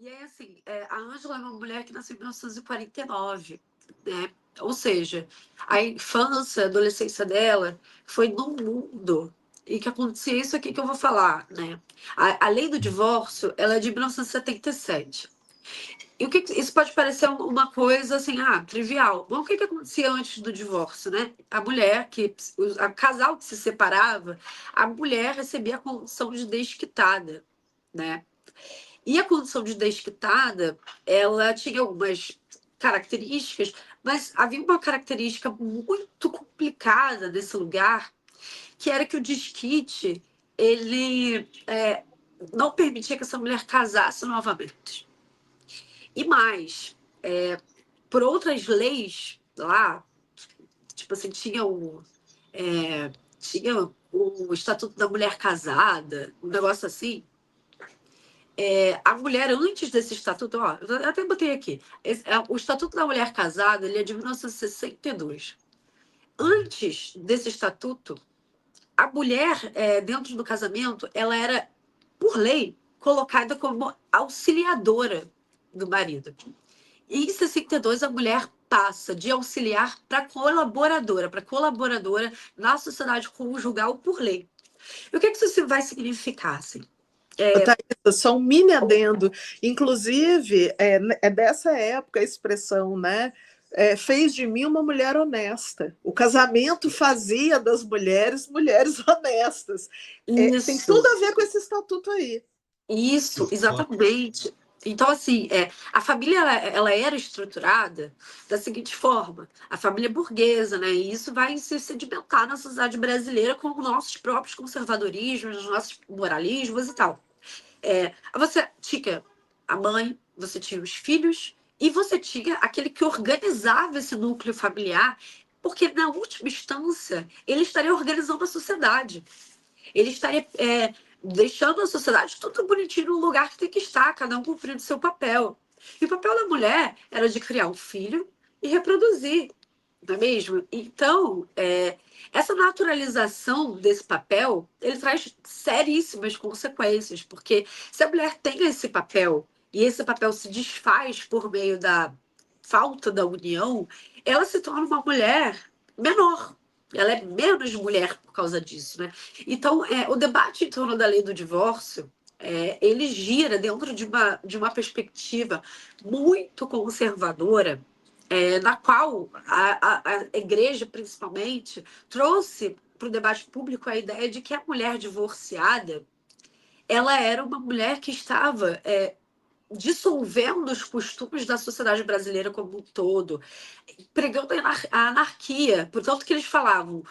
E aí, assim, a Ângela é uma mulher que nasceu em 1949, né? Ou seja, a infância, a adolescência dela foi num mundo em que acontecia isso aqui que eu vou falar, né? A lei do divórcio, ela é de 1977. E o que isso pode parecer uma coisa assim, trivial. Bom, o que acontecia antes do divórcio, né? A mulher a casal que se separava, a mulher recebia a condição de desquitada, né? E a condição de desquitada, ela tinha algumas características, mas havia uma característica muito complicada desse lugar, que era que o desquite, ele não permitia que essa mulher casasse novamente. E mais, por outras leis lá, tipo assim, tinha o Estatuto da Mulher Casada, um negócio assim. A mulher, antes desse estatuto, ó, eu até botei aqui, o Estatuto da Mulher Casada, ele é de 1962. Antes desse estatuto, a mulher, dentro do casamento, ela era, por lei, colocada como auxiliadora do marido. E em 62, a mulher passa de auxiliar para colaboradora na sociedade conjugal por lei. E o que isso vai significar, assim? Thaís, só um mini adendo. Inclusive, é dessa época a expressão, né? Fez de mim uma mulher honesta. O casamento fazia das mulheres mulheres honestas. Tem Isso. tudo a ver com esse estatuto aí. Isso, exatamente. Então, assim, a família ela era estruturada da seguinte forma: a família burguesa, né? E isso vai se sedimentar na sociedade brasileira com os nossos próprios conservadorismos, os nossos moralismos e tal. Você tinha a mãe, você tinha os filhos, e você tinha aquele que organizava esse núcleo familiar, porque, na última instância, ele estaria organizando a sociedade. Ele estaria deixando a sociedade tudo bonitinho no lugar que tem que estar, cada um cumprindo seu papel. E o papel da mulher era de criar um filho e reproduzir, não é mesmo? Então, essa naturalização desse papel, ele traz seríssimas consequências, porque se a mulher tem esse papel e esse papel se desfaz por meio da falta da união, ela se torna uma mulher menor. Ela é menos mulher por causa disso, né? Então, o debate em torno da lei do divórcio, ele gira dentro de uma perspectiva muito conservadora, na qual a igreja, principalmente, trouxe para o debate público a ideia de que a mulher divorciada ela era uma mulher que estava dissolvendo os costumes da sociedade brasileira como um todo, pregando a anarquia. Portanto, que eles falavam,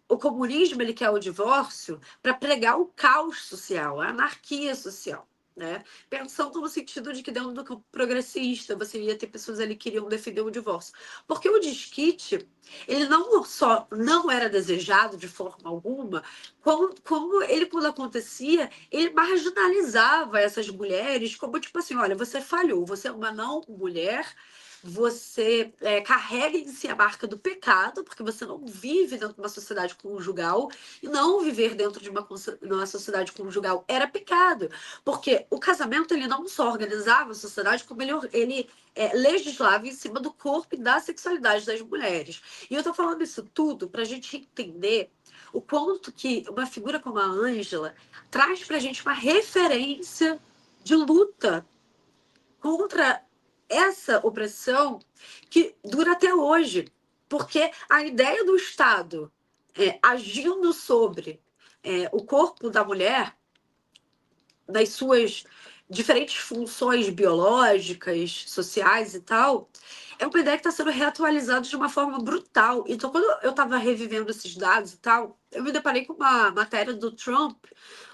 o comunismo ele quer o divórcio para pregar o caos social, a anarquia social. Né? Pensando no sentido de que dentro do campo progressista você ia ter pessoas ali que queriam defender o divórcio. Porque o desquite, ele não só não era desejado de forma alguma, como ele, quando acontecia, ele marginalizava essas mulheres como tipo assim, olha, você falhou, você é uma não mulher, você carrega em si a marca do pecado, porque você não vive dentro de uma sociedade conjugal, e não viver dentro de uma sociedade conjugal era pecado, porque o casamento ele não só organizava a sociedade, como ele legislava em cima do corpo e da sexualidade das mulheres. E eu tô falando isso tudo para a gente entender o quanto que uma figura como a Ângela traz para a gente uma referência de luta contra essa opressão que dura até hoje. Porque a ideia do Estado agindo sobre o corpo da mulher, das suas diferentes funções biológicas, sociais e tal, é uma ideia que está sendo reatualizada de uma forma brutal. Então, quando eu estava revivendo esses dados e tal, eu me deparei com uma matéria do Trump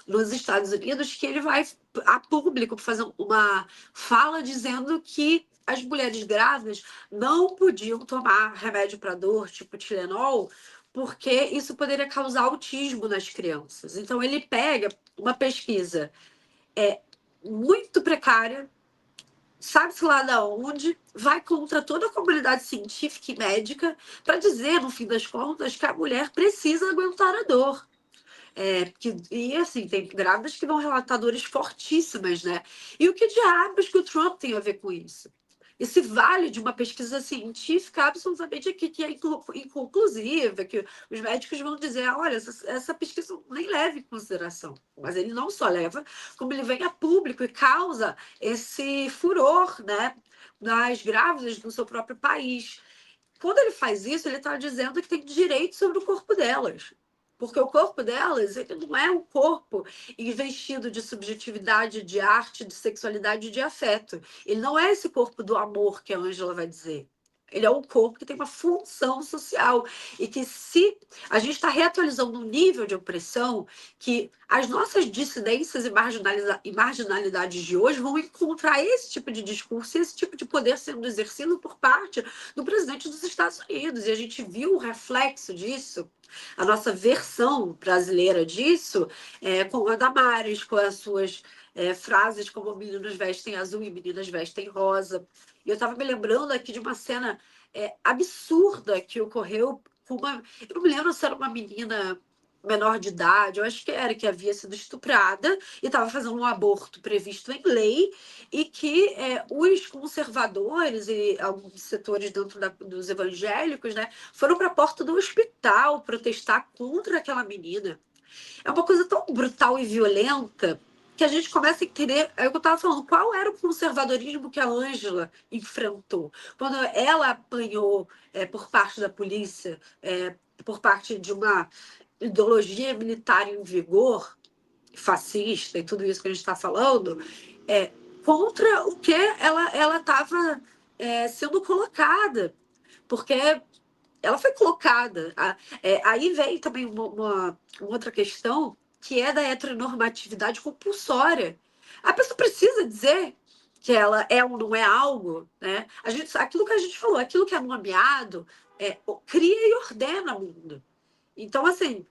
nos Estados Unidos que ele vai a público fazer uma fala dizendo que as mulheres grávidas não podiam tomar remédio para dor, tipo Tilenol, porque isso poderia causar autismo nas crianças. Então, ele pega uma pesquisa muito precária, sabe-se lá da onde, vai contra toda a comunidade científica e médica para dizer, no fim das contas, que a mulher precisa aguentar a dor. E assim, tem grávidas que vão relatar dores fortíssimas, né? E o que diabos que o Trump tem a ver com isso? Esse vale de uma pesquisa científica absolutamente aqui, que é inconclusiva, que os médicos vão dizer, olha, essa pesquisa nem leva em consideração. Mas ele não só leva, como ele vem a público e causa esse furor, né, nas grávidas do seu próprio país. Quando ele faz isso, ele está dizendo que tem direito sobre o corpo delas. Porque o corpo delas, ele não é um corpo investido de subjetividade, de arte, de sexualidade e de afeto. Ele não é esse corpo do amor que a Ângela vai dizer. Ele é um corpo que tem uma função social. E que se a gente está reatualizando um nível de opressão que as nossas dissidências e marginalidades de hoje vão encontrar esse tipo de discurso e esse tipo de poder sendo exercido por parte do presidente dos Estados Unidos. E a gente viu o reflexo disso, a nossa versão brasileira disso, com a Damares, com as suas frases como meninos vestem azul e meninas vestem rosa. E eu estava me lembrando aqui de uma cena absurda que ocorreu com uma. Eu não me lembro se era uma menina menor de idade, eu acho que era, que havia sido estuprada e estava fazendo um aborto previsto em lei, e que os conservadores e alguns setores dentro dos evangélicos, né, foram para a porta do hospital protestar contra aquela menina. É uma coisa tão brutal e violenta que a gente começa a entender, é o que eu estava falando, qual era o conservadorismo que a Ângela enfrentou. Quando ela apanhou por parte da polícia, por parte de uma ideologia militar em vigor, fascista e tudo isso que a gente está falando, contra o que ela estava sendo colocada. Porque ela foi colocada. Aí vem também uma outra questão, que é da heteronormatividade compulsória. A pessoa precisa dizer que ela é ou não é algo, né? Aquilo que a gente falou, aquilo que é nomeado, cria e ordena o mundo. Então, assim,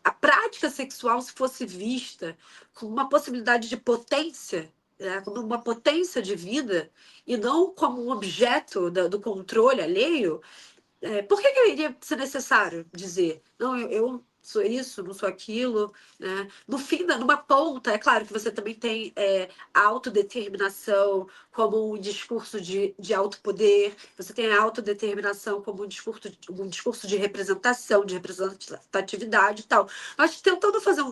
a prática sexual, se fosse vista como uma possibilidade de potência, né, como uma potência de vida, e não como um objeto do controle alheio, por que iria ser necessário dizer, não, eu sou isso, não sou aquilo, né? No fim, numa ponta, é claro que você também tem a autodeterminação como um discurso de autopoder, você tem a autodeterminação como um discurso de representação, de representatividade e tal. Mas tentando fazer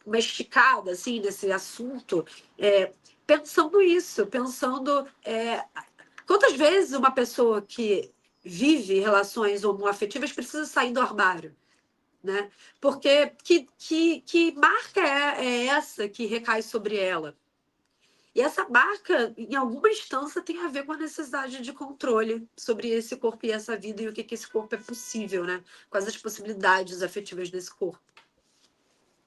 uma esticada, assim, nesse assunto, pensando isso, pensando... quantas vezes uma pessoa que vive relações homoafetivas precisa sair do armário, né? Porque que marca é essa que recai sobre ela? E essa marca, em alguma instância, tem a ver com a necessidade de controle sobre esse corpo e essa vida e o que esse corpo é possível, né? Quais as possibilidades afetivas desse corpo.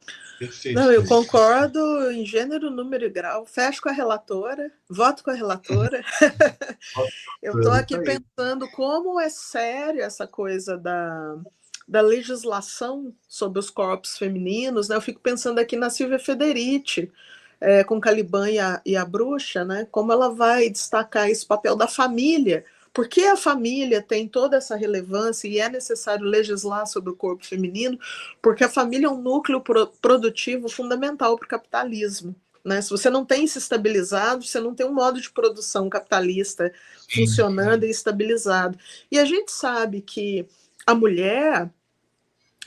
Não, Perfeito, eu Thaís. concordo em gênero, número e grau. Fecho com a relatora, voto com a relatora. Eu estou aqui pensando como é sério essa coisa da legislação sobre os corpos femininos, né? Eu fico pensando aqui na Silvia Federici, com Caliban e a Bruxa, né? Como ela vai destacar esse papel da família. Por que a família tem toda essa relevância e é necessário legislar sobre o corpo feminino? Porque a família é um núcleo produtivo fundamental para o capitalismo. Né? Se você não tem isso estabilizado, você não tem um modo de produção capitalista funcionando e estabilizado. E a gente sabe que a mulher,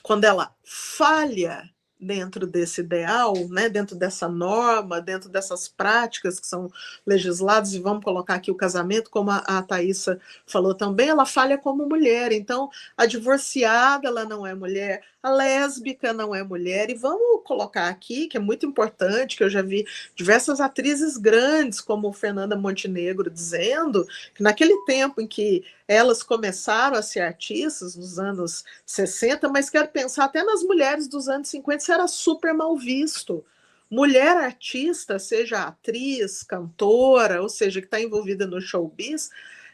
quando ela falha dentro desse ideal, né, dentro dessa norma, dentro dessas práticas que são legisladas, e vamos colocar aqui o casamento, como a Thaisa falou também, ela falha como mulher. Então, a divorciada, ela não é mulher, a lésbica não é mulher, e vamos colocar aqui, que é muito importante, que eu já vi diversas atrizes grandes, como Fernanda Montenegro, dizendo que naquele tempo em que elas começaram a ser artistas, nos anos 60, mas quero pensar até nas mulheres dos anos 50, isso era super mal visto. Mulher artista, seja atriz, cantora, ou seja, que está envolvida no showbiz,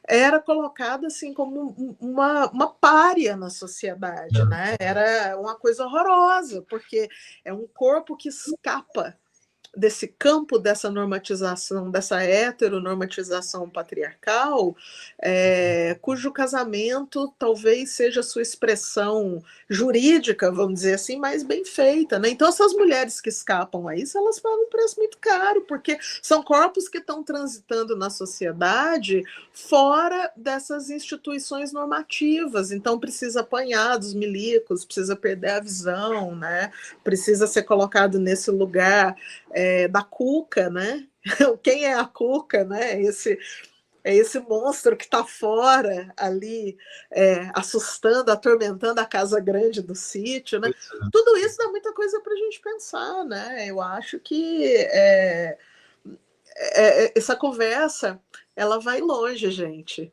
era colocada assim como uma pária na sociedade, né? Era uma coisa horrorosa, porque é um corpo que escapa desse campo dessa normatização, dessa heteronormatização patriarcal, cujo casamento talvez seja sua expressão jurídica, vamos dizer assim, mais bem feita, né? Então, essas mulheres que escapam a isso, elas pagam um preço muito caro, porque são corpos que estão transitando na sociedade fora dessas instituições normativas, então precisa apanhar dos milicos, precisa perder a visão, né? Precisa ser colocado nesse lugar da cuca, né? Quem é a cuca, né? Esse monstro que está fora ali, assustando, atormentando a casa grande do sítio, né? Tudo isso dá muita coisa para a gente pensar, né? Eu acho que essa conversa ela vai longe, gente.